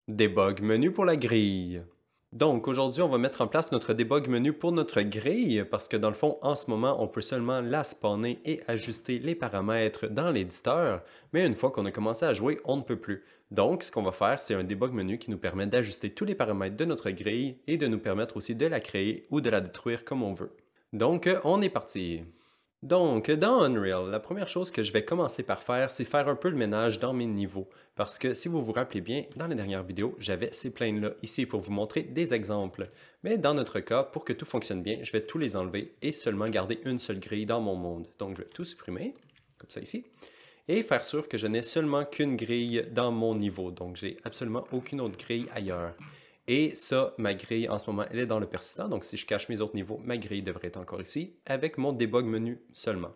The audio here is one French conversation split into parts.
Debug menu pour la grille. Donc aujourd'hui, on va mettre en place notre debug menu pour notre grille parce que dans le fond, en ce moment, on peut seulement la spawner et ajuster les paramètres dans l'éditeur, mais une fois qu'on a commencé à jouer, on ne peut plus. Donc, ce qu'on va faire, c'est un debug menu qui nous permet d'ajuster tous les paramètres de notre grille et de nous permettre aussi de la créer ou de la détruire comme on veut. Donc, on est parti. Donc, dans Unreal, la première chose que je vais commencer par faire, c'est faire un peu le ménage dans mes niveaux. Parce que si vous vous rappelez bien, dans les dernières vidéos, j'avais ces planes-là ici pour vous montrer des exemples. Mais dans notre cas, pour que tout fonctionne bien, je vais tous les enlever et seulement garder une seule grille dans mon monde. Donc, je vais tout supprimer, comme ça ici, et faire sûr que je n'ai seulement qu'une grille dans mon niveau. Donc, j'ai absolument aucune autre grille ailleurs. Et ça, ma grille en ce moment, elle est dans le persistant. Donc si je cache mes autres niveaux, ma grille devrait être encore ici, avec mon debug menu seulement.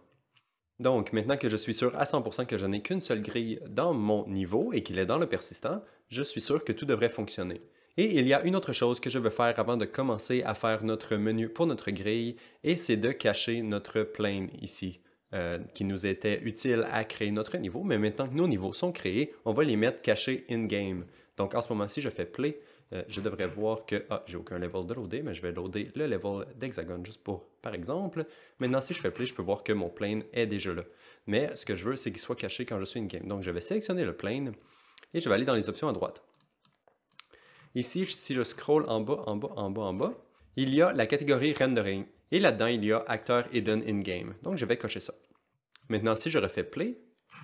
Donc maintenant que je suis sûr à 100% que je n'ai qu'une seule grille dans mon niveau et qu'il est dans le persistant, je suis sûr que tout devrait fonctionner. Et il y a une autre chose que je veux faire avant de commencer à faire notre menu pour notre grille, et c'est de cacher notre plane ici. Qui nous était utile à créer notre niveau, mais maintenant que nos niveaux sont créés, on va les mettre cachés in-game. Donc en ce moment, si je fais play, je devrais voir que, j'ai aucun level de loader, mais je vais loader le level d'Hexagon juste pour, par exemple. Maintenant, si je fais play, je peux voir que mon plane est déjà là. Mais ce que je veux, c'est qu'il soit caché quand je suis in-game. Donc je vais sélectionner le plane et je vais aller dans les options à droite. Ici, si je scroll en bas, en bas, en bas, en bas, il y a la catégorie rendering. Et là-dedans, il y a acteur hidden in-game. Donc je vais cocher ça. Maintenant, si je refais play,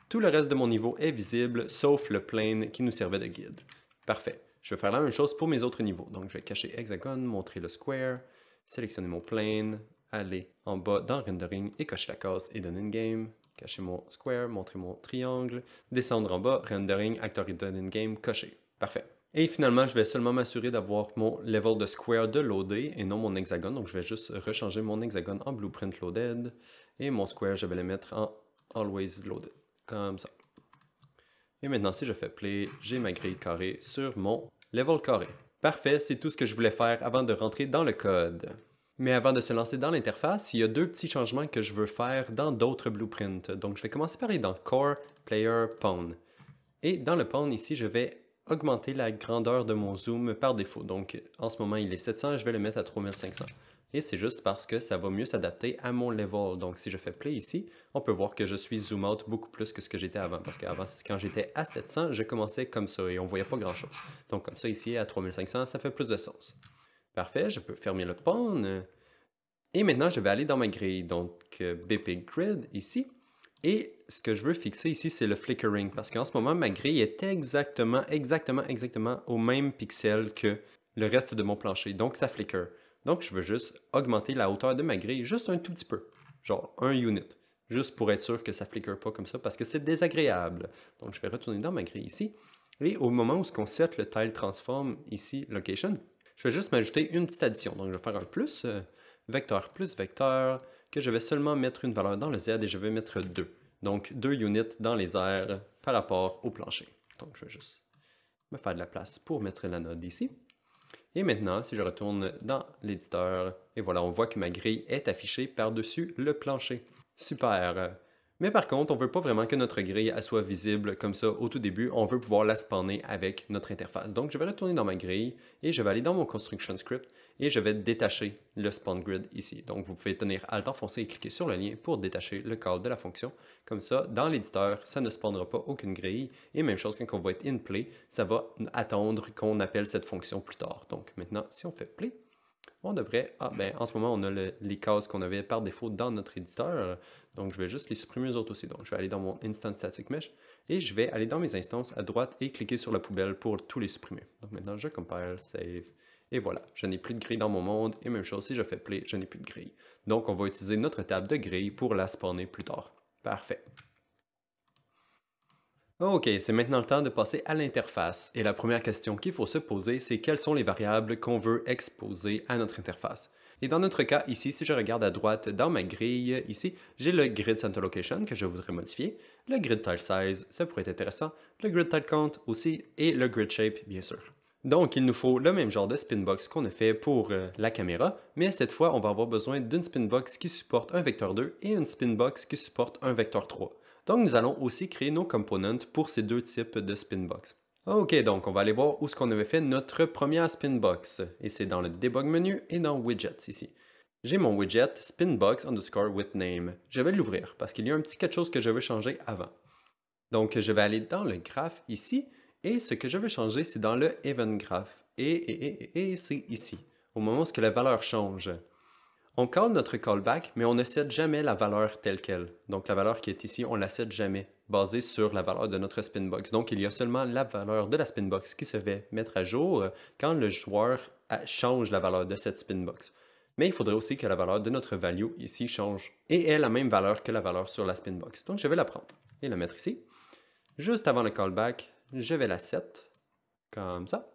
tout le reste de mon niveau est visible, sauf le plane qui nous servait de guide. Parfait. Je vais faire la même chose pour mes autres niveaux. Donc, je vais cacher Hexagon, montrer le Square, sélectionner mon plane, aller en bas dans Rendering et cocher la case Hidden in-game, cacher mon Square, montrer mon triangle, descendre en bas, Rendering, Actor Hidden in-game, cocher. Parfait. Et finalement, je vais seulement m'assurer d'avoir mon level de Square de loader et non mon hexagone. Donc, je vais juste rechanger mon hexagone en Blueprint Loaded et mon Square, je vais le mettre en Always Loaded, comme ça. Et maintenant, si je fais play, j'ai ma grille carrée sur mon level carré. Parfait, c'est tout ce que je voulais faire avant de rentrer dans le code. Mais avant de se lancer dans l'interface, il y a deux petits changements que je veux faire dans d'autres blueprints. Donc, je vais commencer par aller dans Core, Player, Pawn. Et dans le Pawn, ici, je vais augmenter la grandeur de mon zoom par défaut. Donc, en ce moment, il est 700, je vais le mettre à 3500. Et c'est juste parce que ça va mieux s'adapter à mon level. Donc, si je fais play ici, on peut voir que je suis zoom out beaucoup plus que ce que j'étais avant. Parce qu'avant, quand j'étais à 700, je commençais comme ça et on voyait pas grand-chose. Donc, comme ça, ici, à 3500, ça fait plus de sens. Parfait, je peux fermer le pawn. Et maintenant, je vais aller dans ma grille. Donc, BP Grid ici. Et ce que je veux fixer ici, c'est le flickering. Parce qu'en ce moment, ma grille est exactement au même pixel que le reste de mon plancher. Donc, ça flicker. Donc, je veux juste augmenter la hauteur de ma grille juste un tout petit peu. Genre 1 unit. Juste pour être sûr que ça ne flicker pas comme ça parce que c'est désagréable. Donc, je vais retourner dans ma grille ici. Et au moment où on set le tile transform ici, location, je vais juste m'ajouter une petite addition. Donc, je vais faire un plus vecteur, que je vais seulement mettre une valeur dans le Z et je vais mettre 2. Donc, 2 units dans les airs par rapport au plancher. Donc, je vais juste me faire de la place pour mettre la node ici. Et maintenant, si je retourne dans l'éditeur, et voilà, on voit que ma grille est affichée par-dessus le plancher. Super! Mais par contre, on ne veut pas vraiment que notre grille soit visible comme ça au tout début, on veut pouvoir la spawner avec notre interface. Donc je vais retourner dans ma grille et je vais aller dans mon construction script et je vais détacher le spawn grid ici. Donc vous pouvez tenir Alt enfoncé et cliquer sur le lien pour détacher le call de la fonction. Comme ça, dans l'éditeur, ça ne spawnera pas aucune grille. Et même chose, quand on va être in play, ça va attendre qu'on appelle cette fonction plus tard. Donc maintenant, si on fait play, on devrait... en ce moment, on a les cases qu'on avait par défaut dans notre éditeur. Donc, je vais juste les supprimer eux autres aussi. Donc, je vais aller dans mon Instance Static Mesh et je vais aller dans mes instances à droite et cliquer sur la poubelle pour tous les supprimer. Donc, maintenant, je compile, save, et voilà. Je n'ai plus de grille dans mon monde. Et même chose, si je fais play, je n'ai plus de grille. Donc, on va utiliser notre table de grille pour la spawner plus tard. Parfait. Ok, c'est maintenant le temps de passer à l'interface. Et la première question qu'il faut se poser, c'est quelles sont les variables qu'on veut exposer à notre interface. Et dans notre cas, ici, si je regarde à droite dans ma grille, ici, j'ai le grid center location que je voudrais modifier, le grid tile size, ça pourrait être intéressant, le grid tile count aussi, et le grid shape, bien sûr. Donc, il nous faut le même genre de spinbox qu'on a fait pour la caméra, mais cette fois, on va avoir besoin d'une spinbox qui supporte un vecteur 2 et une spinbox qui supporte un vecteur 3. Donc, nous allons aussi créer nos components pour ces deux types de spinbox. Ok, donc on va aller voir où est-ce qu'on avait fait notre première Spinbox. Et c'est dans le Debug menu et dans Widgets ici. J'ai mon widget Spinbox underscore with name. Je vais l'ouvrir parce qu'il y a un petit quelque chose que je veux changer avant. Donc je vais aller dans le graphe ici et ce que je veux changer c'est dans le event graph. Et c'est ici, au moment où la valeur change. On call notre callback, mais on ne set jamais la valeur telle qu'elle. Donc la valeur qui est ici, on ne la set jamais, basée sur la valeur de notre spinbox. Donc il y a seulement la valeur de la spinbox qui se fait mettre à jour quand le joueur change la valeur de cette spinbox. Mais il faudrait aussi que la valeur de notre value ici change et ait la même valeur que la valeur sur la spinbox. Donc je vais la prendre et la mettre ici. Juste avant le callback, je vais la set comme ça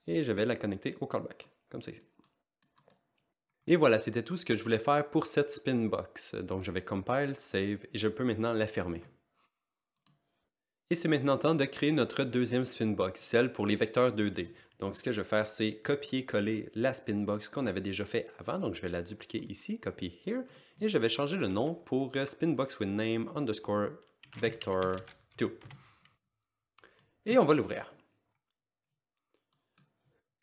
et je vais la connecter au callback, comme ça ici. Et voilà, c'était tout ce que je voulais faire pour cette spinbox. Donc je vais compile, save et je peux maintenant la fermer. Et c'est maintenant temps de créer notre deuxième spinbox, celle pour les vecteurs 2D. Donc ce que je vais faire, c'est copier-coller la spinbox qu'on avait déjà fait avant. Donc je vais la dupliquer ici, copy here, et je vais changer le nom pour spinbox with name underscore vector 2. Et on va l'ouvrir.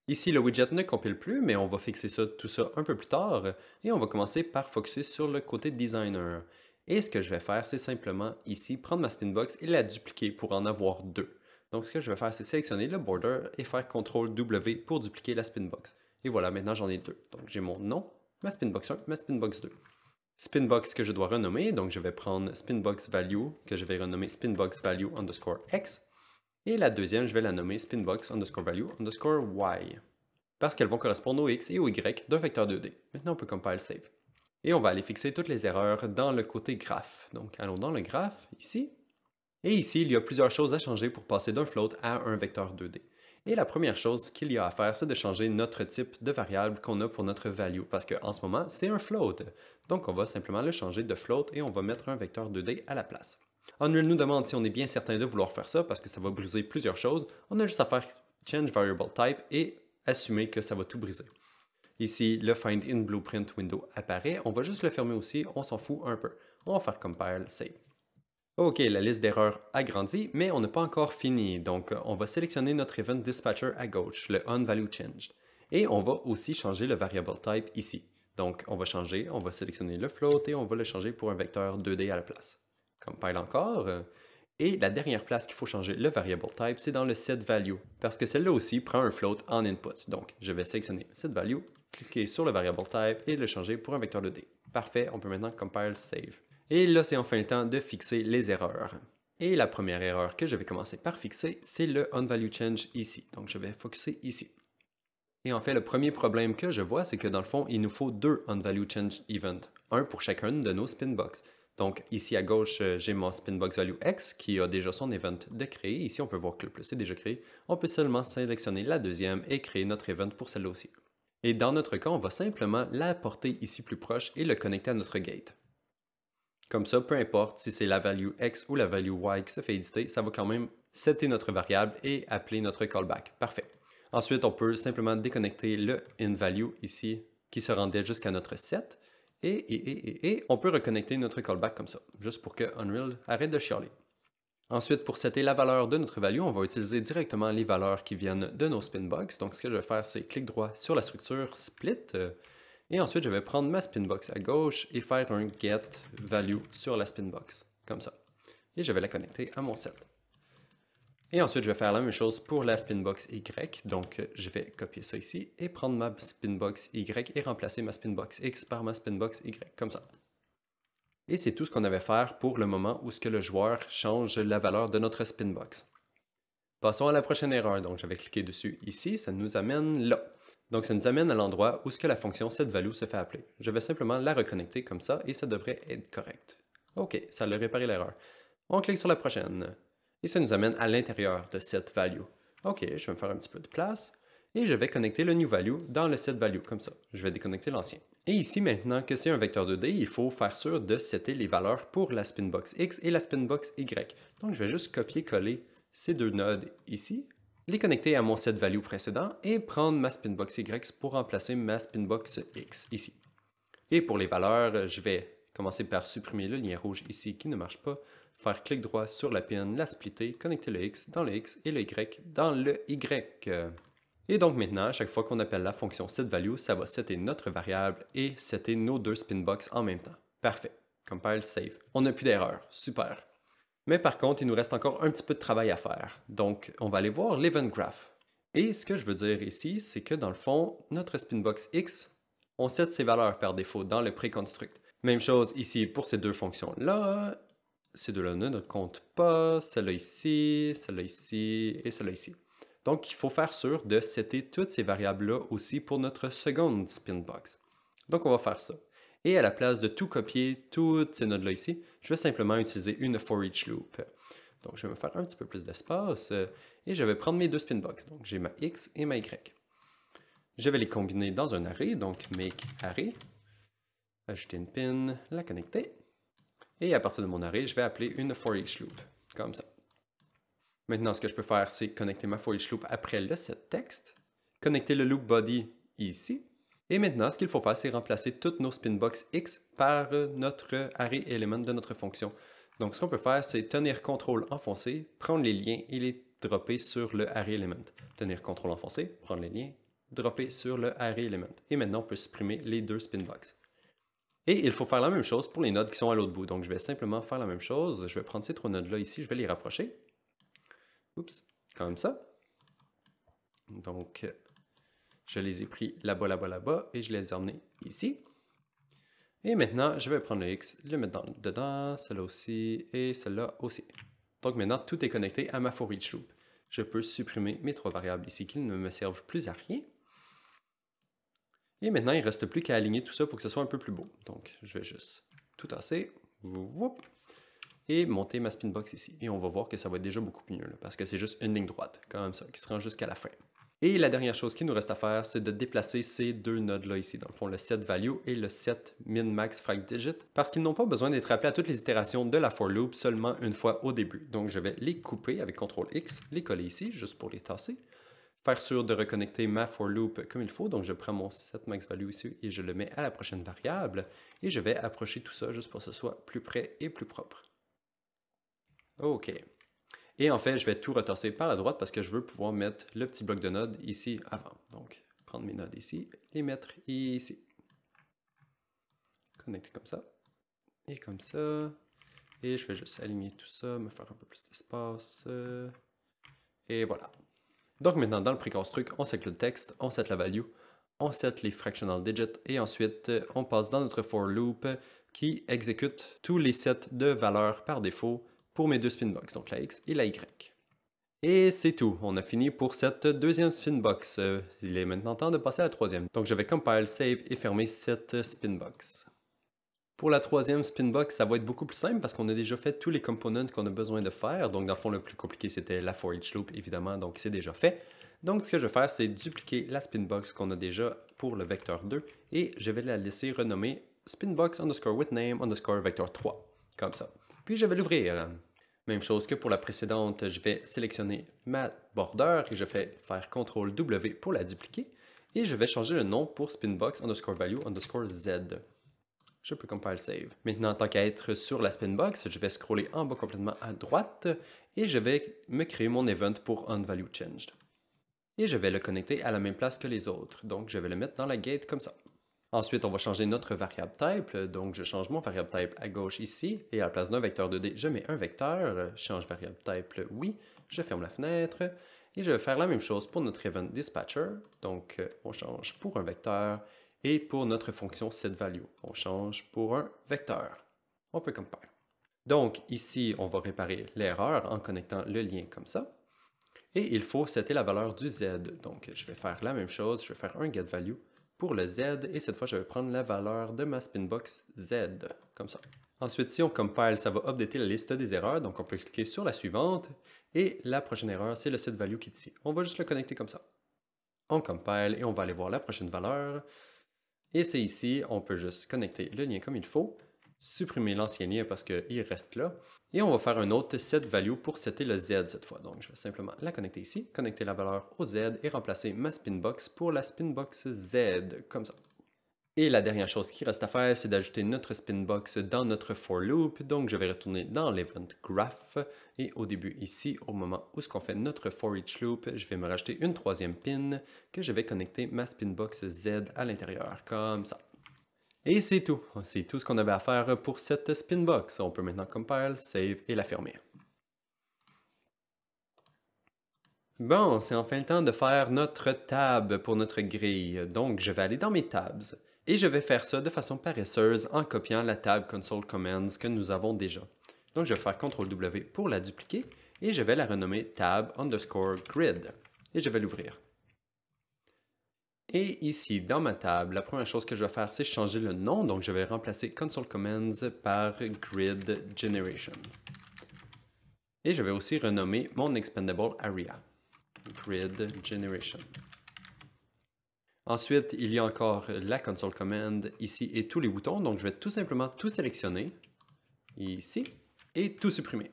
Ici, le widget ne compile plus, mais on va fixer tout ça un peu plus tard et on va commencer par focuser sur le côté designer. Et ce que je vais faire, c'est simplement ici prendre ma spinbox et la dupliquer pour en avoir deux. Donc ce que je vais faire, c'est sélectionner le border et faire CTRL-W pour dupliquer la spinbox. Et voilà, maintenant j'en ai deux. Donc j'ai mon nom, ma spinbox 1, ma spinbox 2. Spinbox que je dois renommer, donc je vais prendre spinbox value, que je vais renommer spinbox value underscore x. Et la deuxième, je vais la nommer spinbox underscore value underscore y. Parce qu'elles vont correspondre au x et au y d'un vecteur 2D. Maintenant, on peut compile save. Et on va aller fixer toutes les erreurs dans le côté graphe. Donc, allons dans le graphe, ici. Et ici, il y a plusieurs choses à changer pour passer d'un float à un vecteur 2D. Et la première chose qu'il y a à faire, c'est de changer notre type de variable qu'on a pour notre value. Parce qu'en ce moment, c'est un float. Donc, on va simplement le changer de float et on va mettre un vecteur 2D à la place. Unreal nous demande si on est bien certain de vouloir faire ça parce que ça va briser plusieurs choses. On a juste à faire change variable type et assumer que ça va tout briser. Ici, le find in blueprint window apparaît. On va juste le fermer aussi, on s'en fout un peu. On va faire compile, save. Ok, la liste d'erreurs a grandi, mais on n'a pas encore fini. Donc, on va sélectionner notre event dispatcher à gauche, le onValueChanged. Et on va aussi changer le variable type ici. Donc, on va sélectionner le float et on va le changer pour un vecteur 2D à la place. Compile encore. Et la dernière place qu'il faut changer le variable type, c'est dans le setValue, parce que celle-là aussi prend un float en input. Donc, je vais sélectionner setValue, cliquer sur le variable type et le changer pour un vecteur 2D. Parfait, on peut maintenant compile save. Et là, c'est enfin le temps de fixer les erreurs. Et la première erreur que je vais commencer par fixer, c'est le onValueChange ici. Donc, je vais focuser ici. Et en fait, le premier problème que je vois, c'est que dans le fond, il nous faut deux onValueChange event, un pour chacune de nos spinbox. Donc ici à gauche, j'ai mon spinbox value x qui a déjà son event de créer. Ici, on peut voir que le plus est déjà créé. On peut seulement sélectionner la deuxième et créer notre event pour celle-là aussi. Et dans notre cas, on va simplement l'apporter ici plus proche et le connecter à notre gate. Comme ça, peu importe si c'est la value x ou la value y qui se fait éditer, ça va quand même setter notre variable et appeler notre callback. Parfait. Ensuite, on peut simplement déconnecter le inValue ici qui se rendait jusqu'à notre set. Et on peut reconnecter notre callback comme ça, juste pour que Unreal arrête de chialer. Ensuite, pour setter la valeur de notre value, on va utiliser directement les valeurs qui viennent de nos spinbox. Donc, ce que je vais faire, c'est clic droit sur la structure split. Et ensuite, je vais prendre ma spinbox à gauche et faire un get value sur la spinbox, comme ça. Et je vais la connecter à mon set. Et ensuite, je vais faire la même chose pour la spinbox Y. Donc, je vais copier ça ici et prendre ma spinbox Y et remplacer ma spinbox X par ma spinbox Y, comme ça. Et c'est tout ce qu'on avait à faire pour le moment où le joueur change la valeur de notre spinbox. Passons à la prochaine erreur. Donc, je vais cliquer dessus ici. Ça nous amène là. Donc, ça nous amène à l'endroit où la fonction setValue se fait appeler. Je vais simplement la reconnecter comme ça et ça devrait être correct. OK, ça a réparé l'erreur. On clique sur la prochaine. Et ça nous amène à l'intérieur de setValue. OK, je vais me faire un petit peu de place. Et je vais connecter le new value dans le setValue, comme ça. Je vais déconnecter l'ancien. Et ici, maintenant que c'est un vecteur 2D, il faut faire sûr de setter les valeurs pour la spinbox X et la spinbox Y. Donc, je vais juste copier-coller ces deux nodes ici, les connecter à mon setValue précédent et prendre ma spinbox Y pour remplacer ma spinbox X ici. Et pour les valeurs, je vais commencer par supprimer le lien rouge ici qui ne marche pas. faire clic droit sur la pin, la splitter, connecter le X dans le X et le Y dans le Y. Et donc maintenant, à chaque fois qu'on appelle la fonction setValue, ça va setter notre variable et setter nos deux spinbox en même temps. Parfait. Compile, save. On n'a plus d'erreur. Super. Mais par contre, il nous reste encore un petit peu de travail à faire. Donc, on va aller voir l'event graph. Et ce que je veux dire ici, c'est que dans le fond, notre spinbox X, on set ses valeurs par défaut dans le préconstruct. Même chose ici pour ces deux fonctions-là. Ces deux-là ne comptent pas. Celle-là ici et celle-là ici. Donc, il faut faire sûr de setter toutes ces variables-là aussi pour notre seconde spinbox. Donc, on va faire ça. Et à la place de tout copier, toutes ces nodes-là ici, je vais simplement utiliser une for each loop. Donc, je vais me faire un petit peu plus d'espace et je vais prendre mes deux spinbox. Donc, j'ai ma X et ma Y. Je vais les combiner dans un array, donc make array, ajouter une pin, la connecter. Et à partir de mon array, je vais appeler une for each loop, comme ça. Maintenant, ce que je peux faire, c'est connecter ma for each loop après le setText, connecter le loop body ici. Et maintenant, ce qu'il faut faire, c'est remplacer toutes nos spinbox X par notre array element de notre fonction. Donc, ce qu'on peut faire, c'est tenir CTRL enfoncé, prendre les liens et les dropper sur le array element. Tenir CTRL enfoncé, prendre les liens, dropper sur le array element. Et maintenant, on peut supprimer les deux spinbox. Et il faut faire la même chose pour les nodes qui sont à l'autre bout. Donc, je vais simplement faire la même chose. Je vais prendre ces trois nodes-là ici, je vais les rapprocher. Oups, comme ça. Donc, je les ai pris là-bas, là-bas, là-bas, et je les ai emmenés ici. Et maintenant, je vais prendre le X, le mettre dedans, celle-là aussi, et celle-là aussi. Donc maintenant, tout est connecté à ma for each loop. Je peux supprimer mes trois variables ici qui ne me servent plus à rien. Et maintenant, il ne reste plus qu'à aligner tout ça pour que ce soit un peu plus beau. Donc, je vais juste tout tasser, et monter ma spinbox ici. Et on va voir que ça va être déjà beaucoup mieux, là, parce que c'est juste une ligne droite, comme ça, qui se rend jusqu'à la fin. Et la dernière chose qu'il nous reste à faire, c'est de déplacer ces deux nodes-là ici, dans le fond, le setValue et le setMinMaxFragDigit, parce qu'ils n'ont pas besoin d'être appelés à toutes les itérations de la for loop seulement une fois au début. Donc, je vais les couper avec CTRL-X, les coller ici, juste pour les tasser. Faire sûr de reconnecter ma for loop comme il faut. Donc, je prends mon setMaxValue ici et je le mets à la prochaine variable. Et je vais approcher tout ça juste pour que ce soit plus près et plus propre. OK. Et en fait, je vais tout retorser par la droite parce que je veux pouvoir mettre le petit bloc de nodes ici avant. Donc, prendre mes nodes ici, les mettre ici. Connecter comme ça. Et comme ça. Et je vais juste aligner tout ça, me faire un peu plus d'espace. Et voilà. Donc maintenant, dans le préconstruct, on set le texte, on set la value, on set les fractional digits et ensuite, on passe dans notre for loop qui exécute tous les sets de valeurs par défaut pour mes deux spinbox, donc la X et la Y. Et c'est tout, on a fini pour cette deuxième spinbox. Il est maintenant temps de passer à la troisième. Donc je vais compile, save et fermer cette spinbox. Pour la troisième spinbox, ça va être beaucoup plus simple parce qu'on a déjà fait tous les components qu'on a besoin de faire. Donc dans le fond, le plus compliqué, c'était la for each loop, évidemment, donc c'est déjà fait. Donc ce que je vais faire, c'est dupliquer la spinbox qu'on a déjà pour le vecteur 2 et je vais la laisser renommer spinbox underscore with name underscore vector 3, comme ça. Puis je vais l'ouvrir. Même chose que pour la précédente, je vais sélectionner ma border et je vais faire CTRL W pour la dupliquer. Et je vais changer le nom pour spinbox underscore value underscore Z. Je peux compile save. Maintenant, tant qu'à être sur la spinbox, je vais scroller en bas complètement à droite et je vais me créer mon event pour onValueChanged. Et je vais le connecter à la même place que les autres. Donc, je vais le mettre dans la gate comme ça. Ensuite, on va changer notre variable type. Donc, je change mon variable type à gauche ici. Et à la place d'un vecteur 2D, je mets un vecteur. Je change variable type oui. Je ferme la fenêtre. Et je vais faire la même chose pour notre event dispatcher. Donc, on change pour un vecteur. Et pour notre fonction setValue, on change pour un vecteur. On peut compile. Donc, ici, on va réparer l'erreur en connectant le lien comme ça. Et il faut setter la valeur du Z. Donc, je vais faire la même chose. Je vais faire un getValue pour le Z, et cette fois, je vais prendre la valeur de ma spinbox Z, comme ça. Ensuite, si on compile, ça va updater la liste des erreurs, donc on peut cliquer sur la suivante, et la prochaine erreur, c'est le setValue qui est ici. On va juste le connecter comme ça. On compile, et on va aller voir la prochaine valeur, et c'est ici, on peut juste connecter le lien comme il faut, supprimer l'ancien lien parce qu'il reste là, et on va faire un autre setValue pour setter le Z cette fois. Donc, je vais simplement la connecter ici, connecter la valeur au Z et remplacer ma spinbox pour la spinbox Z, comme ça. Et la dernière chose qui reste à faire, c'est d'ajouter notre spinbox dans notre for loop. Donc, je vais retourner dans l'event graph. Et au début ici, au moment où on fait notre for each loop, je vais me rajouter une troisième pin que je vais connecter ma spinbox Z à l'intérieur, comme ça. Et c'est tout. C'est tout ce qu'on avait à faire pour cette spinbox. On peut maintenant compile, save et la fermer. Bon, c'est enfin le temps de faire notre tab pour notre grille. Donc, je vais aller dans mes tabs. Et je vais faire ça de façon paresseuse en copiant la tab console commands que nous avons déjà. Donc, je vais faire CTRL-W pour la dupliquer et je vais la renommer tab_grid. Et je vais l'ouvrir. Et ici, dans ma table, la première chose que je vais faire, c'est changer le nom. Donc, je vais remplacer console commands par grid generation. Et je vais aussi renommer mon expandable area. Grid generation. Ensuite, il y a encore la console command ici et tous les boutons. Donc, je vais tout simplement tout sélectionner ici et tout supprimer.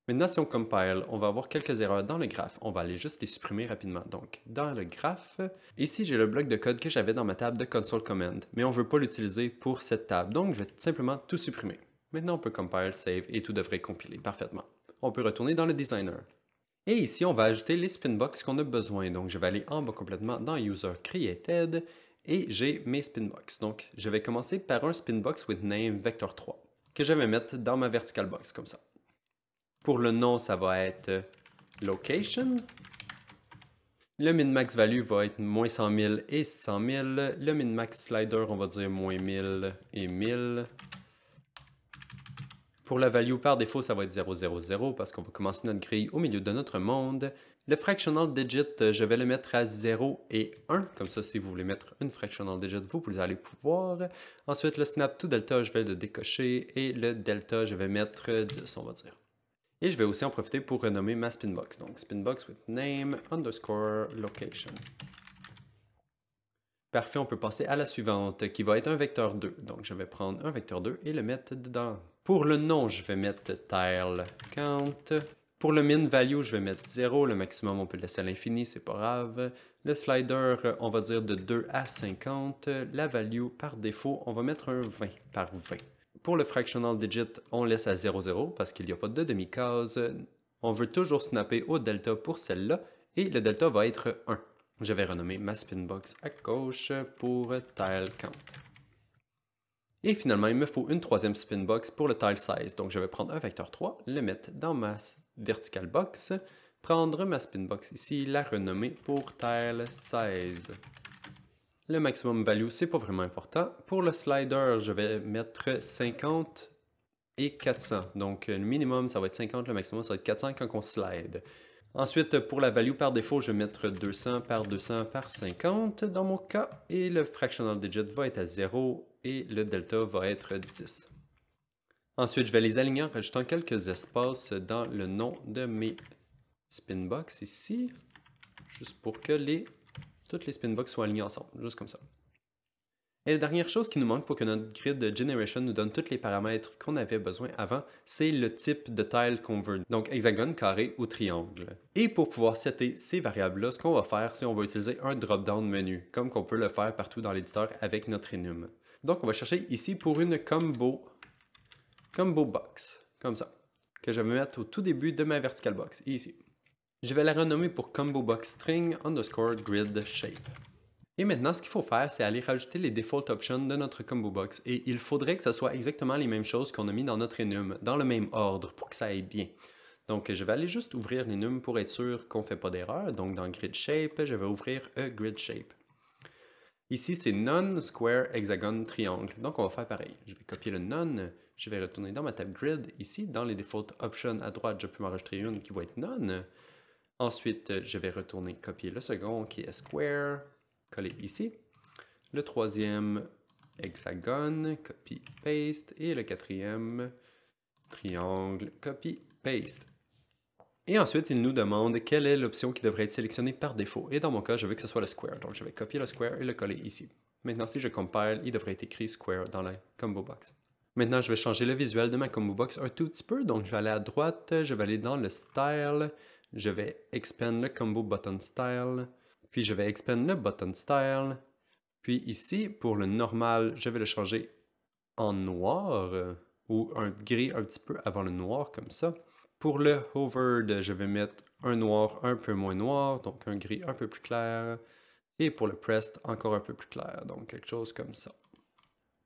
Maintenant, si on compile, on va avoir quelques erreurs dans le graphe. On va aller juste les supprimer rapidement. Donc, dans le graphe, ici, j'ai le bloc de code que j'avais dans ma table de console command, mais on ne veut pas l'utiliser pour cette table. Donc, je vais tout simplement tout supprimer. Maintenant, on peut compile, save et tout devrait compiler parfaitement. On peut retourner dans le designer. Et ici, on va ajouter les spinbox qu'on a besoin. Donc, je vais aller en bas complètement dans User Created et j'ai mes spinbox. Donc, je vais commencer par un spinbox with name vector3 que je vais mettre dans ma vertical box comme ça. Pour le nom, ça va être location. Le min-max value va être moins 100 000 et 100 000. Le min-max slider, on va dire moins 1000 et 1000. Pour la value par défaut, ça va être 000 parce qu'on va commencer notre grille au milieu de notre monde. Le fractional digit, je vais le mettre à 0 et 1. Comme ça, si vous voulez mettre une fractional digit, vous allez pouvoir. Ensuite, le snap to delta, je vais le décocher. Et le delta, je vais mettre 10, on va dire. Et je vais aussi en profiter pour renommer ma spinbox. Donc, spinbox with name underscore location. Parfait, on peut passer à la suivante, qui va être un vecteur 2. Donc, je vais prendre un vecteur 2 et le mettre dedans. Pour le nom, je vais mettre tile count. Pour le min value, je vais mettre 0. Le maximum, on peut le laisser à l'infini, c'est pas grave. Le slider, on va dire de 2 à 50. La value, par défaut, on va mettre un 20 par 20. Pour le fractional digit, on laisse à 0,0 parce qu'il n'y a pas de demi-case. On veut toujours snapper au delta pour celle-là et le delta va être 1. Je vais renommer ma spinbox à gauche pour tile count. Et finalement, il me faut une troisième spinbox pour le tile size. Donc, je vais prendre un vecteur 3, le mettre dans ma vertical box, prendre ma spinbox ici, la renommer pour tile size. Le maximum value, c'est pas vraiment important. Pour le slider, je vais mettre 50 et 400. Donc, le minimum, ça va être 50, le maximum, ça va être 400 quand on slide. Ensuite, pour la value par défaut, je vais mettre 200 par 50 dans mon cas. Et le fractional digit va être à 0 et le delta va être 10. Ensuite, je vais les aligner en rajoutant quelques espaces dans le nom de mes spinbox ici. Juste pour que toutes les spinbox soient alignées ensemble, juste comme ça. Et la dernière chose qui nous manque pour que notre grid generation nous donne tous les paramètres qu'on avait besoin avant, c'est le type de tile qu'on veut, donc hexagone, carré ou triangle. Et pour pouvoir setter ces variables-là, ce qu'on va faire, c'est qu'on va utiliser un drop-down menu, comme qu'on peut le faire partout dans l'éditeur avec notre enum. Donc on va chercher ici pour une combo box, comme ça, que je vais mettre au tout début de ma vertical box, et ici. Je vais la renommer pour combo box string underscore grid shape. Et maintenant, ce qu'il faut faire, c'est aller rajouter les default options de notre combo box. Et il faudrait que ce soit exactement les mêmes choses qu'on a mis dans notre enum, dans le même ordre, pour que ça aille bien. Donc, je vais aller juste ouvrir l'enum pour être sûr qu'on ne fait pas d'erreur. Donc, dans Grid Shape, je vais ouvrir a Grid Shape. Ici, c'est None, Square, Hexagone, Triangle. Donc, on va faire pareil. Je vais copier le None. Je vais retourner dans ma table Grid. Ici, dans les default options à droite, je peux m'enregistrer une qui va être None. Ensuite, je vais retourner copier le second qui est Square. Coller ici. Le troisième, hexagone, copy, paste. Et le quatrième, triangle, copy, paste. Et ensuite, il nous demande quelle est l'option qui devrait être sélectionnée par défaut. Et dans mon cas, je veux que ce soit le square. Donc, je vais copier le square et le coller ici. Maintenant, si je compile, il devrait être écrit square dans la combo box. Maintenant, je vais changer le visuel de ma combo box un tout petit peu. Donc, je vais aller à droite, je vais aller dans le style. Je vais expand le combo button style. Puis je vais expand le button style. Puis ici, pour le normal, je vais le changer en noir ou un gris un petit peu avant le noir comme ça. Pour le hovered, je vais mettre un noir un peu moins noir, donc un gris un peu plus clair. Et pour le pressed, encore un peu plus clair, donc quelque chose comme ça.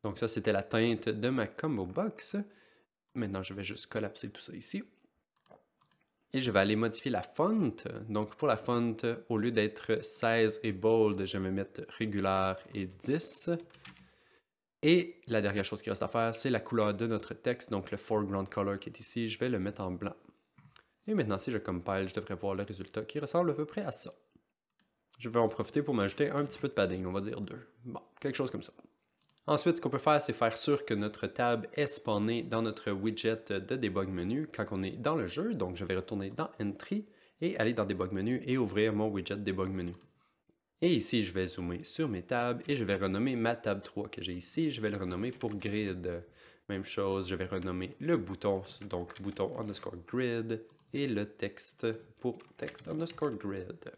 Donc ça, c'était la teinte de ma combo box. Maintenant, je vais juste collapser tout ça ici. Et je vais aller modifier la font. Donc pour la font, au lieu d'être 16 et bold, je vais mettre régulière et 10. Et la dernière chose qui reste à faire, c'est la couleur de notre texte, donc le foreground color qui est ici, je vais le mettre en blanc. Et maintenant, si je compile, je devrais voir le résultat qui ressemble à peu près à ça. Je vais en profiter pour m'ajouter un petit peu de padding, on va dire 2. Bon, quelque chose comme ça. Ensuite, ce qu'on peut faire, c'est faire sûr que notre tab est spawnée dans notre widget de debug menu quand on est dans le jeu. Donc, je vais retourner dans Entry et aller dans Debug menu et ouvrir mon widget debug menu. Et ici, je vais zoomer sur mes tabs et je vais renommer ma tab 3 que j'ai ici. Je vais le renommer pour grid. Même chose, je vais renommer le bouton, donc bouton underscore grid et le texte pour text underscore grid.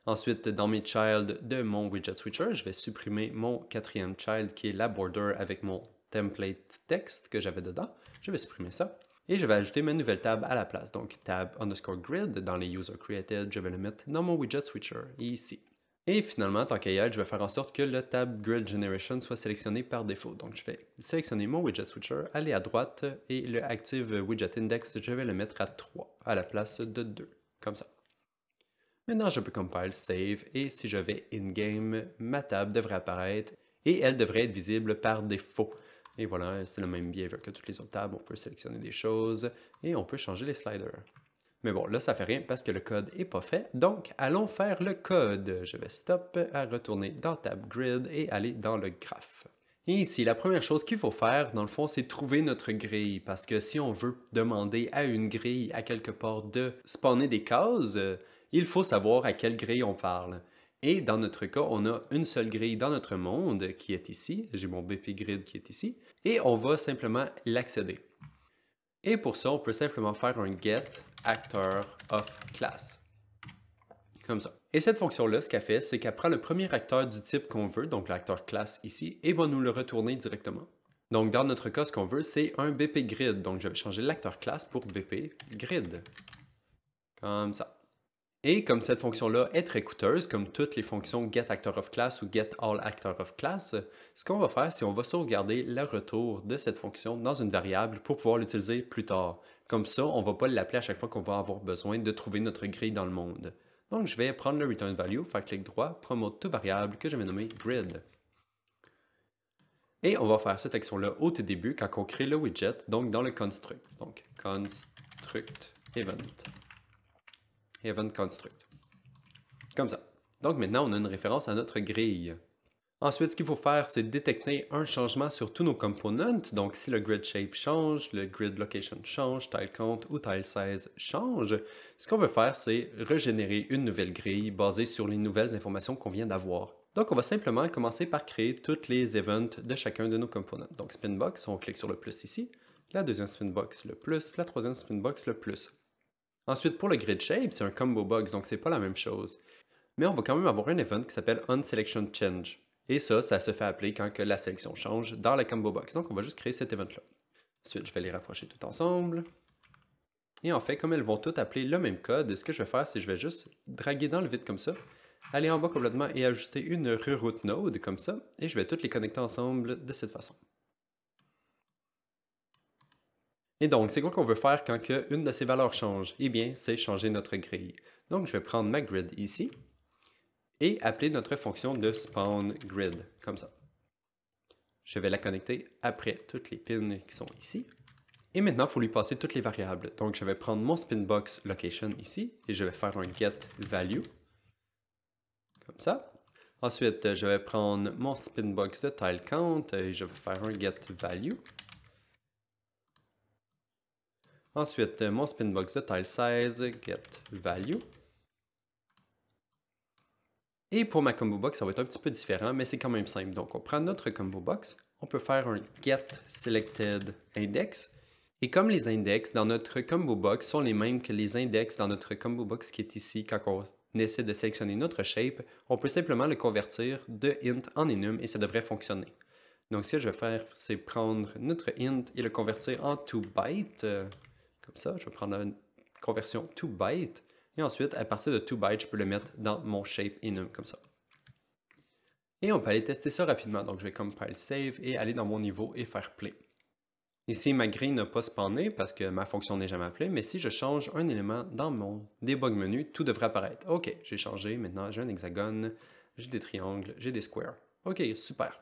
Ensuite, dans mes child de mon widget switcher, je vais supprimer mon quatrième child qui est la border avec mon template texte que j'avais dedans. Je vais supprimer ça. Et je vais ajouter ma nouvelle tab à la place. Donc tab underscore grid dans les user created, je vais le mettre dans mon widget switcher ici. Et finalement, tant qu'à y être, je vais faire en sorte que le tab Grid Generation soit sélectionné par défaut. Donc je vais sélectionner mon widget switcher, aller à droite et le Active Widget Index, je vais le mettre à 3 à la place de 2, comme ça. Maintenant, je peux compile, save, et si je vais in-game, ma table devrait apparaître et elle devrait être visible par défaut. Et voilà, c'est le même behavior que toutes les autres tables. On peut sélectionner des choses et on peut changer les sliders. Mais bon, là, ça fait rien parce que le code n'est pas fait. Donc, allons faire le code. Je vais stop à retourner dans Tab Grid et aller dans le graphe. Et ici, la première chose qu'il faut faire, dans le fond, c'est trouver notre grille. Parce que si on veut demander à une grille, à quelque part, de spawner des cases, il faut savoir à quelle grille on parle. Et dans notre cas, on a une seule grille dans notre monde qui est ici. J'ai mon BP Grid qui est ici. Et on va simplement l'accéder. Et pour ça, on peut simplement faire un get actor of class. Comme ça. Et cette fonction-là, ce qu'elle fait, c'est qu'elle prend le premier acteur du type qu'on veut, donc l'acteur class ici, et va nous le retourner directement. Donc dans notre cas, ce qu'on veut, c'est un BP grid. Donc je vais changer l'acteur class pour BP grid. Comme ça. Et comme cette fonction-là est très coûteuse, comme toutes les fonctions getActorOfClass ou getAllActorOfClass, ce qu'on va faire, c'est qu'on va sauvegarder le retour de cette fonction dans une variable pour pouvoir l'utiliser plus tard. Comme ça, on ne va pas l'appeler à chaque fois qu'on va avoir besoin de trouver notre grille dans le monde. Donc je vais prendre le return value, faire clic droit, promote to variable que je vais nommer grid. Et on va faire cette action-là au tout début quand on crée le widget, donc dans le construct. Donc construct event construct. Comme ça. Donc maintenant, on a une référence à notre grille. Ensuite, ce qu'il faut faire, c'est détecter un changement sur tous nos components. Donc si le grid shape change, le grid location change, tile count ou tile size change, ce qu'on veut faire, c'est régénérer une nouvelle grille basée sur les nouvelles informations qu'on vient d'avoir. Donc on va simplement commencer par créer toutes les events de chacun de nos components. Donc spinbox, on clique sur le plus ici, la deuxième spinbox le plus, la troisième spinbox le plus. Ensuite, pour le grid shape, c'est un combo box, donc c'est pas la même chose. Mais on va quand même avoir un event qui s'appelle onSelectionChange. Et ça se fait appeler quand que la sélection change dans la combo box. Donc on va juste créer cet event-là. Ensuite, je vais les rapprocher tout ensemble. Et en fait, comme elles vont toutes appeler le même code, ce que je vais faire, c'est que je vais juste draguer dans le vide comme ça, aller en bas complètement et ajouter une reroute node comme ça, et je vais toutes les connecter ensemble de cette façon. Et donc, c'est quoi qu'on veut faire quand une de ces valeurs change? Eh bien, c'est changer notre grille. Donc, je vais prendre ma grid ici et appeler notre fonction de spawnGrid, comme ça. Je vais la connecter après toutes les pins qui sont ici. Et maintenant, il faut lui passer toutes les variables. Donc, je vais prendre mon spinbox location ici et je vais faire un getValue, comme ça. Ensuite, je vais prendre mon spinbox de tile count et je vais faire un getValue. Ensuite, mon spinbox de tile size, getValue. Et pour ma combo box, ça va être un petit peu différent, mais c'est quand même simple. Donc, on prend notre combo box, on peut faire un getSelectedIndex. Et comme les index dans notre combo box sont les mêmes que les index dans notre combo box qui est ici quand on essaie de sélectionner notre shape, on peut simplement le convertir de int en enum et ça devrait fonctionner. Donc ce que je vais faire, c'est prendre notre int et le convertir en 2byte, comme ça. Je vais prendre la conversion 2byte et ensuite, à partir de 2byte, je peux le mettre dans mon shape enum, comme ça. Et on peut aller tester ça rapidement. Donc je vais compile save et aller dans mon niveau et faire play. Ici, ma grille n'a pas spawné parce que ma fonction n'est jamais appelée, mais si je change un élément dans mon debug menu, tout devrait apparaître. OK, j'ai changé, maintenant j'ai un hexagone, j'ai des triangles, j'ai des squares. OK, super.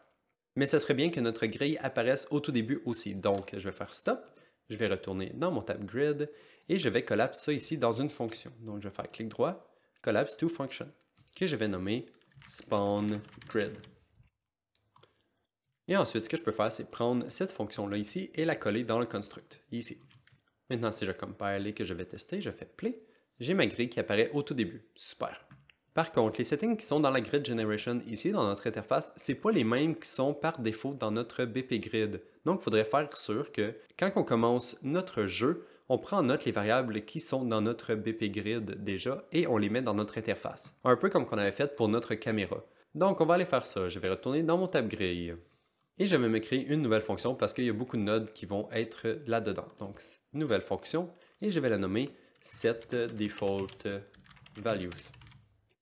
Mais ça serait bien que notre grille apparaisse au tout début aussi. Donc, je vais faire stop, je vais retourner dans mon tab grid et je vais collapse ça ici dans une fonction. Donc, je vais faire clic droit, collapse to function, que je vais nommer spawn grid. Et ensuite, ce que je peux faire, c'est prendre cette fonction-là ici et la coller dans le construct, ici. Maintenant, si je compile et que je vais tester, je fais play, j'ai ma grille qui apparaît au tout début. Super. Par contre, les settings qui sont dans la grid generation ici dans notre interface, c'est pas les mêmes qui sont par défaut dans notre BP grid. Donc, il faudrait faire sûr que quand on commence notre jeu, on prend en note les variables qui sont dans notre BP grid déjà et on les met dans notre interface. Un peu comme qu'on avait fait pour notre caméra. Donc, on va aller faire ça. Je vais retourner dans mon tab grille. Et je vais me créer une nouvelle fonction parce qu'il y a beaucoup de nodes qui vont être là-dedans. Donc, nouvelle fonction, et je vais la nommer setDefaultValues.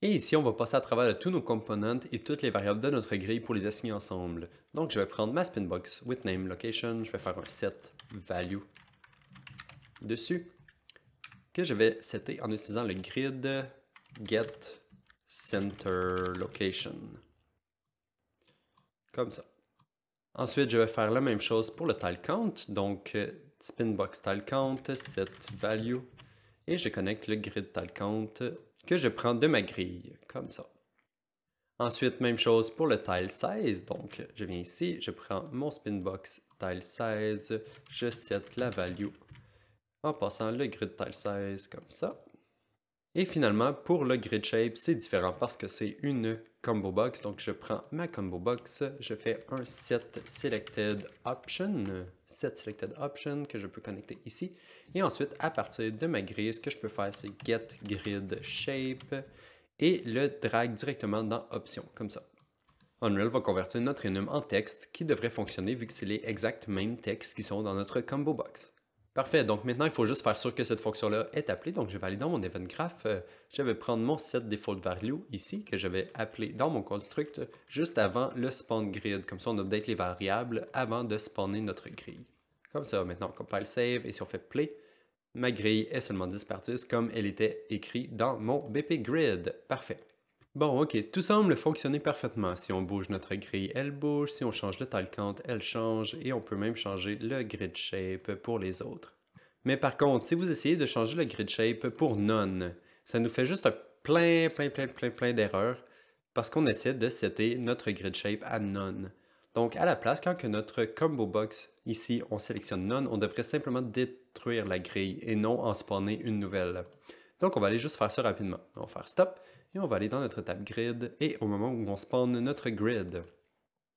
Et ici, on va passer à travers de tous nos components et toutes les variables de notre grille pour les assigner ensemble. Donc, je vais prendre ma spinbox with name location, je vais faire un setValue dessus, que je vais setter en utilisant le grid getCenterLocation. Comme ça. Ensuite, je vais faire la même chose pour le tile count, donc spinbox tile count, set value, et je connecte le grid tile count que je prends de ma grille, comme ça. Ensuite, même chose pour le tile size, donc je viens ici, je prends mon spinbox tile size, je set la value en passant le grid tile size comme ça. Et finalement, pour le grid shape, c'est différent parce que c'est une combo box. Donc, je prends ma combo box, je fais un set selected option que je peux connecter ici. Et ensuite, à partir de ma grille, ce que je peux faire, c'est get grid shape et le drag directement dans option, comme ça. Unreal va convertir notre enum en texte qui devrait fonctionner vu que c'est les exact mêmes textes qui sont dans notre combo box. Parfait, donc maintenant il faut juste faire sûr que cette fonction-là est appelée. Donc je vais aller dans mon event graph, je vais prendre mon setDefaultValue ici, que je vais appeler dans mon construct juste avant le spawn grid. Comme ça on update les variables avant de spawner notre grille. Comme ça, maintenant on compile save et si on fait play, ma grille est seulement 10 par 10 comme elle était écrite dans mon BP grid. Parfait. Bon, ok, tout semble fonctionner parfaitement. Si on bouge notre grille, elle bouge. Si on change le tile count, elle change. Et on peut même changer le grid shape pour les autres. Mais par contre, si vous essayez de changer le grid shape pour none, ça nous fait juste plein d'erreurs parce qu'on essaie de setter notre grid shape à none. Donc, à la place, quand que notre combo box, ici, on sélectionne none, on devrait simplement détruire la grille et non en spawner une nouvelle. Donc, on va aller juste faire ça rapidement. On va faire stop. Et on va aller dans notre tab grid et au moment où on spawn notre grid.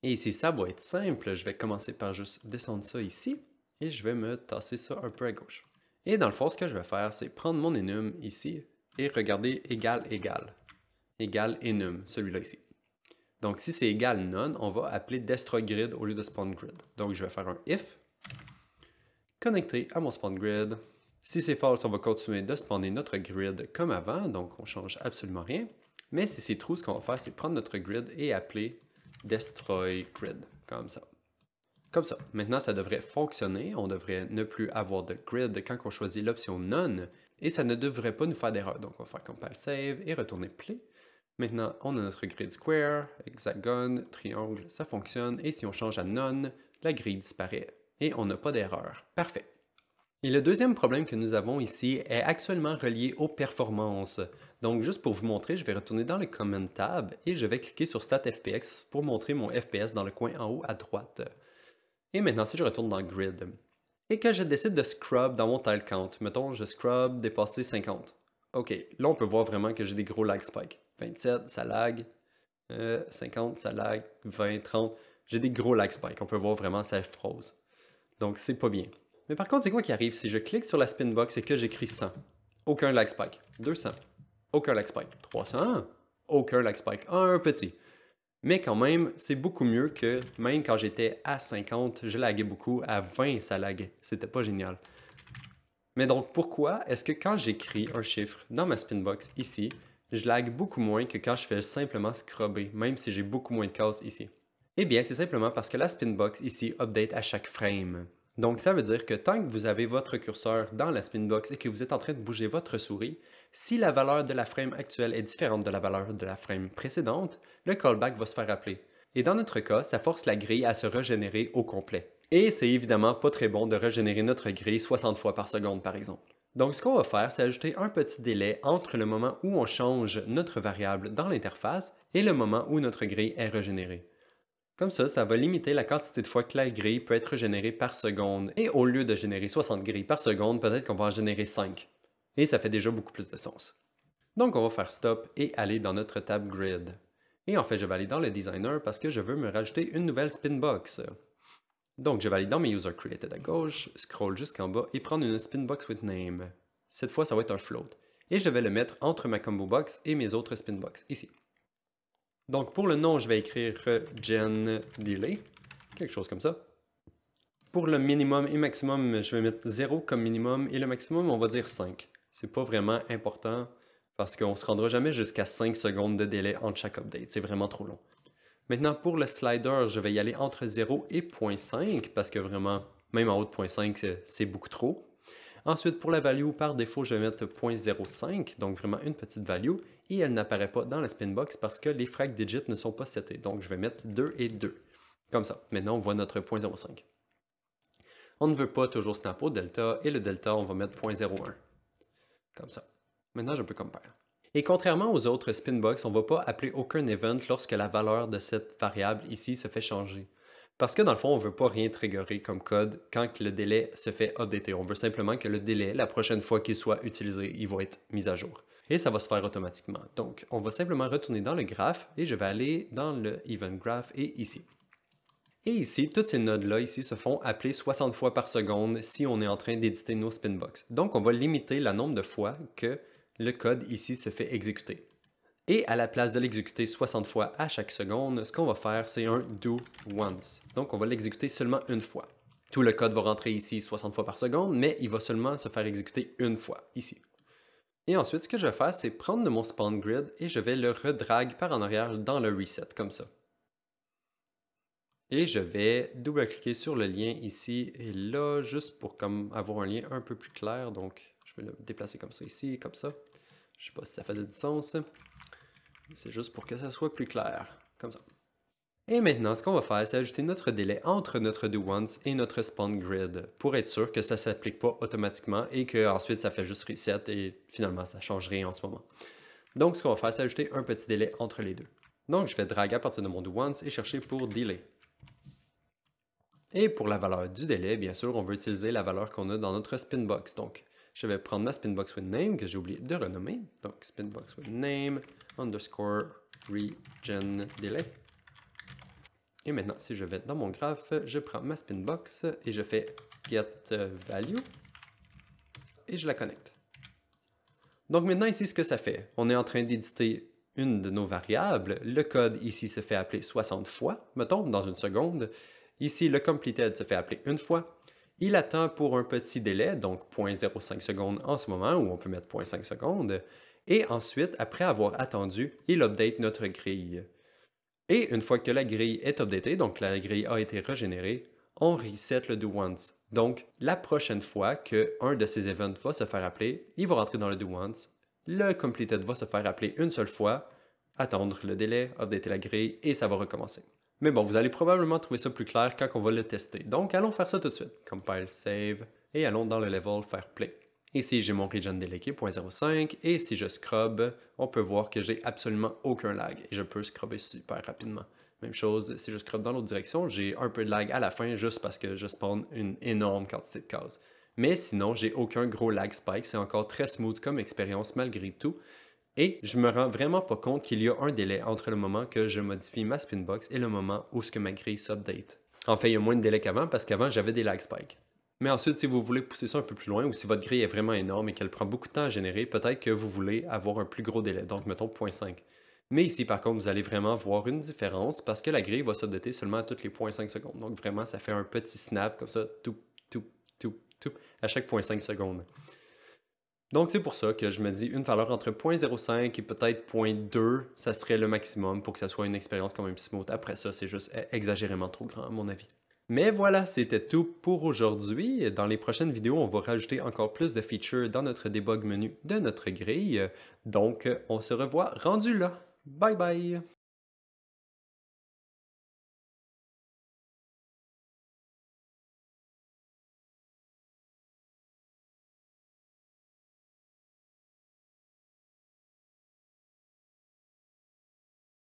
Et ici, ça va être simple. Je vais commencer par juste descendre ça ici et je vais me tasser ça un peu à gauche. Et dans le fond, ce que je vais faire, c'est prendre mon enum ici et regarder égal enum, celui-là ici. Donc, si c'est égal none, on va appeler destroy grid au lieu de spawn grid. Donc, je vais faire un if, connecté à mon spawn grid. Si c'est false, on va continuer de spawner notre grid comme avant, donc on ne change absolument rien. Mais si c'est true, ce qu'on va faire, c'est prendre notre grid et appeler destroy grid, comme ça. Comme ça. Maintenant, ça devrait fonctionner. On devrait ne plus avoir de grid quand on choisit l'option none et ça ne devrait pas nous faire d'erreur. Donc, on va faire compile save et retourner play. Maintenant, on a notre grid square, hexagone, triangle, ça fonctionne. Et si on change à none, la grille disparaît et on n'a pas d'erreur. Parfait. Et le deuxième problème que nous avons ici est actuellement relié aux performances. Donc juste pour vous montrer, je vais retourner dans le Comment tab et je vais cliquer sur Stat FPX pour montrer mon FPS dans le coin en haut à droite. Et maintenant, si je retourne dans Grid et que je décide de scrub dans mon tile count, mettons je scrub dépasser 50. Ok, là on peut voir vraiment que j'ai des gros lag spikes. 27, ça lag. 50, ça lag. 20, 30. J'ai des gros lag spikes. On peut voir vraiment ça froze. Donc c'est pas bien. Mais par contre, c'est quoi qui arrive si je clique sur la spinbox et que j'écris 100? Aucun lag spike. 200. aucun lag spike. 300, aucun lag spike. Un petit. Mais quand même, c'est beaucoup mieux que même quand j'étais à 50, je laguais beaucoup, à 20, ça laguait. C'était pas génial. Mais donc, pourquoi est-ce que quand j'écris un chiffre dans ma spinbox ici, je lag beaucoup moins que quand je fais simplement scrubber, même si j'ai beaucoup moins de cases ici? Eh bien, c'est simplement parce que la spinbox ici update à chaque frame. Donc, ça veut dire que tant que vous avez votre curseur dans la spinbox et que vous êtes en train de bouger votre souris, si la valeur de la frame actuelle est différente de la valeur de la frame précédente, le callback va se faire appeler. Et dans notre cas, ça force la grille à se régénérer au complet. Et c'est évidemment pas très bon de régénérer notre grille 60 fois par seconde, par exemple. Donc, ce qu'on va faire, c'est ajouter un petit délai entre le moment où on change notre variable dans l'interface et le moment où notre grille est régénérée. Comme ça va limiter la quantité de fois que la grille peut être générée par seconde. Et au lieu de générer 60 grilles par seconde, peut-être qu'on va en générer 5. Et ça fait déjà beaucoup plus de sens. Donc, on va faire stop et aller dans notre tab Grid. Et en fait, je vais aller dans le Designer parce que je veux me rajouter une nouvelle Spinbox. Donc, je vais aller dans mes User Created à gauche, scroll jusqu'en bas et prendre une Spinbox with Name. Cette fois, ça va être un float. Et je vais le mettre entre ma Combo Box et mes autres Spinbox, ici. Donc, pour le nom, je vais écrire Gen Delay, quelque chose comme ça. Pour le minimum et maximum, je vais mettre 0 comme minimum et le maximum, on va dire 5. C'est pas vraiment important parce qu'on ne se rendra jamais jusqu'à 5 secondes de délai entre chaque update. C'est vraiment trop long. Maintenant, pour le slider, je vais y aller entre 0 et 0.5 parce que vraiment, même en haut de 0.5, c'est beaucoup trop. Ensuite, pour la value, par défaut, je vais mettre 0.05, donc vraiment une petite value, et elle n'apparaît pas dans la spinbox parce que les frag digits ne sont pas setés. Donc, je vais mettre 2 et 2. Comme ça. Maintenant, on voit notre 0.05. On ne veut pas toujours snap au delta, et le delta, on va mettre 0.01. Comme ça. Maintenant, je peux compare. Et contrairement aux autres spinbox, on ne va pas appeler aucun event lorsque la valeur de cette variable ici se fait changer. Parce que dans le fond, on ne veut pas rien triggerer comme code quand le délai se fait updater. On veut simplement que le délai, la prochaine fois qu'il soit utilisé, il va être mis à jour. Et ça va se faire automatiquement. Donc, on va simplement retourner dans le graphe et je vais aller dans le event graph et ici. Et ici, toutes ces nodes-là ici se font appeler 60 fois par seconde si on est en train d'éditer nos spinbox. Donc, on va limiter le nombre de fois que le code ici se fait exécuter. Et à la place de l'exécuter 60 fois à chaque seconde, ce qu'on va faire, c'est un do once. Donc, on va l'exécuter seulement une fois. Tout le code va rentrer ici 60 fois par seconde, mais il va seulement se faire exécuter une fois, ici. Et ensuite, ce que je vais faire, c'est prendre de mon spawn grid et je vais le redrag par en arrière dans le reset, comme ça. Et je vais double-cliquer sur le lien ici et là, juste pour avoir un lien un peu plus clair. Donc, je vais le déplacer comme ça ici, comme ça. Je ne sais pas si ça fait du sens. C'est juste pour que ça soit plus clair, comme ça. Et maintenant, ce qu'on va faire, c'est ajouter notre délai entre notre do once et notre spawn grid pour être sûr que ça ne s'applique pas automatiquement et qu'ensuite ça fait juste reset et finalement ça ne change rien en ce moment. Donc, ce qu'on va faire, c'est ajouter un petit délai entre les deux. Donc, je vais draguer à partir de mon do once et chercher pour delay. Et pour la valeur du délai, bien sûr, on veut utiliser la valeur qu'on a dans notre spinbox. Donc, je vais prendre ma spinbox with name que j'ai oublié de renommer. Donc, spinbox with name underscore regen delay. Et maintenant, si je vais dans mon graphe, je prends ma spinbox et je fais get value et je la connecte. Donc maintenant, ici, ce que ça fait, on est en train d'éditer une de nos variables. Le code ici se fait appeler 60 fois, mettons, dans une seconde. Ici, le completed se fait appeler une fois. Il attend pour un petit délai, donc 0.05 secondes en ce moment, ou on peut mettre 0.5 secondes. Et ensuite, après avoir attendu, il update notre grille. Et une fois que la grille est updatée, donc la grille a été régénérée, on reset le do once. Donc, la prochaine fois qu'un de ces events va se faire appeler, il va rentrer dans le do once. Le completed va se faire appeler une seule fois, attendre le délai, updater la grille, et ça va recommencer. Mais bon, vous allez probablement trouver ça plus clair quand on va le tester. Donc, allons faire ça tout de suite. Compile, save, et allons dans le level faire play. Ici, j'ai mon regen delay qui est 0.05, et si je scrub, on peut voir que j'ai absolument aucun lag, et je peux scrubber super rapidement. Même chose, si je scrub dans l'autre direction, j'ai un peu de lag à la fin juste parce que je spawn une énorme quantité de cases. Mais sinon, j'ai aucun gros lag spike, c'est encore très smooth comme expérience malgré tout. Et je me rends vraiment pas compte qu'il y a un délai entre le moment que je modifie ma spinbox et le moment où ma grille s'update. En fait, il y a moins de délai qu'avant parce qu'avant, j'avais des lag spikes. Mais ensuite, si vous voulez pousser ça un peu plus loin ou si votre grille est vraiment énorme et qu'elle prend beaucoup de temps à générer, peut-être que vous voulez avoir un plus gros délai, donc mettons 0,5. Mais ici, par contre, vous allez vraiment voir une différence parce que la grille va s'updater seulement à toutes les 0,5 secondes. Donc vraiment, ça fait un petit snap comme ça, tout, tout, tout, tout, à chaque 0,5 secondes. Donc c'est pour ça que je me dis une valeur entre 0,05 et peut-être 0,2, ça serait le maximum pour que ça soit une expérience quand même smooth. Après ça, c'est juste exagérément trop grand à mon avis. Mais voilà, c'était tout pour aujourd'hui. Dans les prochaines vidéos, on va rajouter encore plus de features dans notre debug menu de notre grille. Donc, on se revoit rendu là. Bye bye!